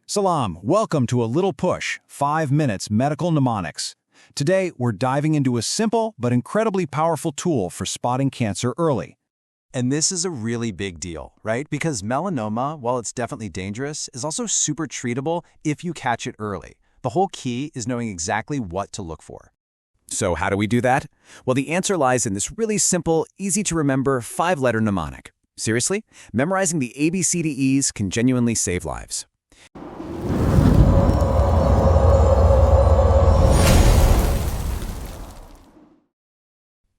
Salam, welcome to A Little Push, 5 Minutes Medical Mnemonics. Today, we're diving into a simple but incredibly powerful tool for spotting cancer early. And this is a really big deal, right? Because melanoma, while it's definitely dangerous, is also super treatable if you catch it early. The whole key is knowing exactly what to look for. So how do we do that? Well, the answer lies in this really simple, easy-to-remember 5-letter mnemonic. Seriously, memorizing the ABCDEs can genuinely save lives.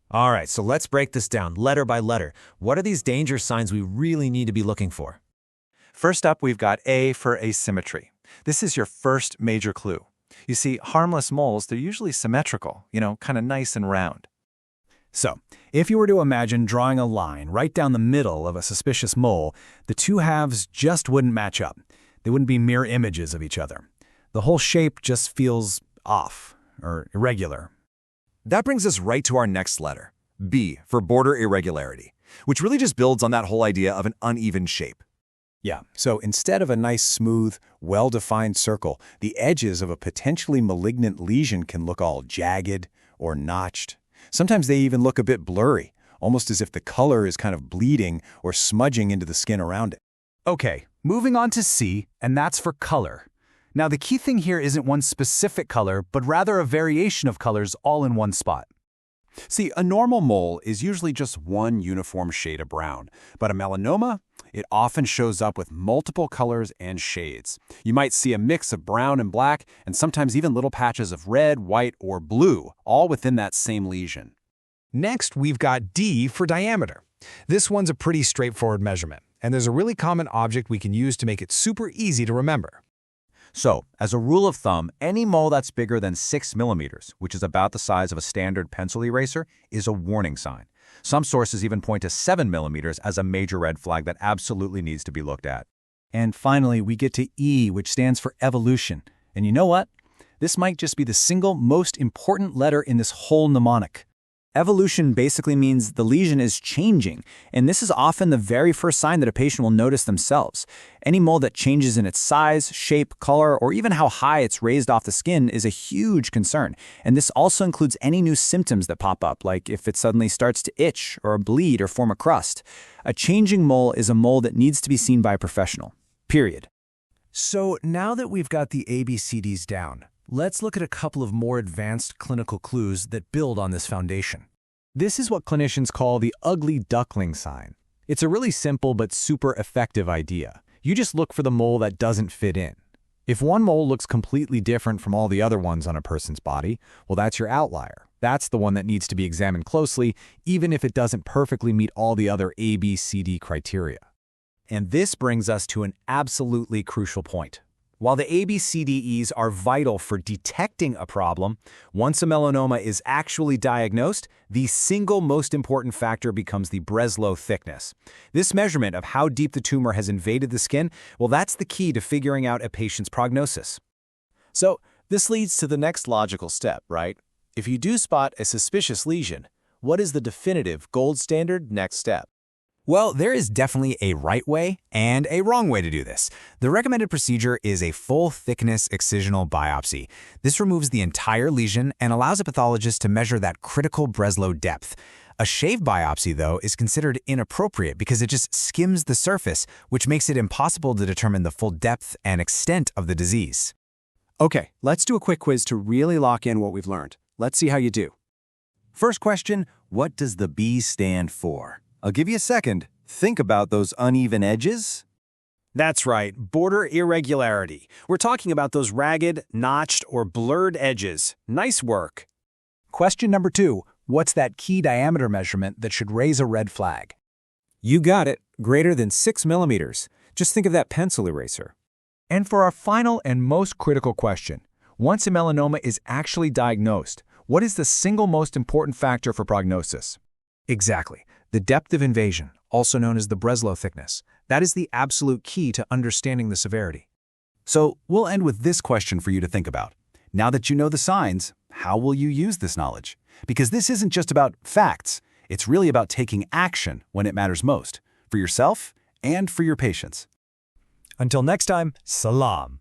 All right, so let's break this down letter by letter. What are these danger signs we really need to be looking for? First up, we've got A for asymmetry. This is your first major clue. You see, harmless moles, they're usually symmetrical, kind of nice and round. So, if you were to imagine drawing a line right down the middle of a suspicious mole, the two halves just wouldn't match up. They wouldn't be mirror images of each other. The whole shape just feels off, or irregular. That brings us right to our next letter, B for border irregularity, which really just builds on that whole idea of an uneven shape. Yeah, so instead of a nice, smooth, well-defined circle, the edges of a potentially malignant lesion can look all jagged or notched. Sometimes they even look a bit blurry, almost as if the color is kind of bleeding or smudging into the skin around it. Okay, moving on to C, and that's for color. Now, the key thing here isn't one specific color, but rather a variation of colors all in one spot. See, a normal mole is usually just one uniform shade of brown, but a melanoma, it often shows up with multiple colors and shades. You might see a mix of brown and black, and sometimes even little patches of red, white, or blue, all within that same lesion. Next, we've got D for diameter. This one's a pretty straightforward measurement, and there's a really common object we can use to make it super easy to remember. So, as a rule of thumb, any mole that's bigger than 6 millimeters, which is about the size of a standard pencil eraser, is a warning sign. Some sources even point to 7 millimeters as a major red flag that absolutely needs to be looked at. And finally, we get to E, which stands for evolution. And you know what? This might just be the single most important letter in this whole mnemonic. Evolution basically means the lesion is changing, and this is often the very first sign that a patient will notice themselves. Any mole that changes in its size, shape, color, or even how high it's raised off the skin is a huge concern, and this also includes any new symptoms that pop up, like if it suddenly starts to itch or bleed or form a crust. A changing mole is a mole that needs to be seen by a professional, period. So now that we've got the ABCDs down, let's look at a couple of more advanced clinical clues that build on this foundation. This is what clinicians call the ugly duckling sign. It's a really simple but super effective idea. You just look for the mole that doesn't fit in. If one mole looks completely different from all the other ones on a person's body, well, that's your outlier. That's the one that needs to be examined closely, even if it doesn't perfectly meet all the other ABCD criteria. And this brings us to an absolutely crucial point. While the ABCDEs are vital for detecting a problem, once a melanoma is actually diagnosed, the single most important factor becomes the Breslow thickness. This measurement of how deep the tumor has invaded the skin, well, that's the key to figuring out a patient's prognosis. So this leads to the next logical step, right? If you do spot a suspicious lesion, what is the definitive gold standard next step? Well, there is definitely a right way and a wrong way to do this. The recommended procedure is a full-thickness excisional biopsy. This removes the entire lesion and allows a pathologist to measure that critical Breslow depth. A shave biopsy, though, is considered inappropriate because it just skims the surface, which makes it impossible to determine the full depth and extent of the disease. Okay, let's do a quick quiz to really lock in what we've learned. Let's see how you do. First question, what does the B stand for? I'll give you a second. Think about those uneven edges. That's right, border irregularity. We're talking about those ragged, notched, or blurred edges. Nice work. Question number 2. What's that key diameter measurement that should raise a red flag? You got it, greater than 6 millimeters. Just think of that pencil eraser. And for our final and most critical question, once a melanoma is actually diagnosed, what is the single most important factor for prognosis? Exactly. The depth of invasion, also known as the Breslow thickness. That is the absolute key to understanding the severity. So we'll end with this question for you to think about. Now that you know the signs, how will you use this knowledge? Because this isn't just about facts. It's really about taking action when it matters most, for yourself and for your patients. Until next time, salam.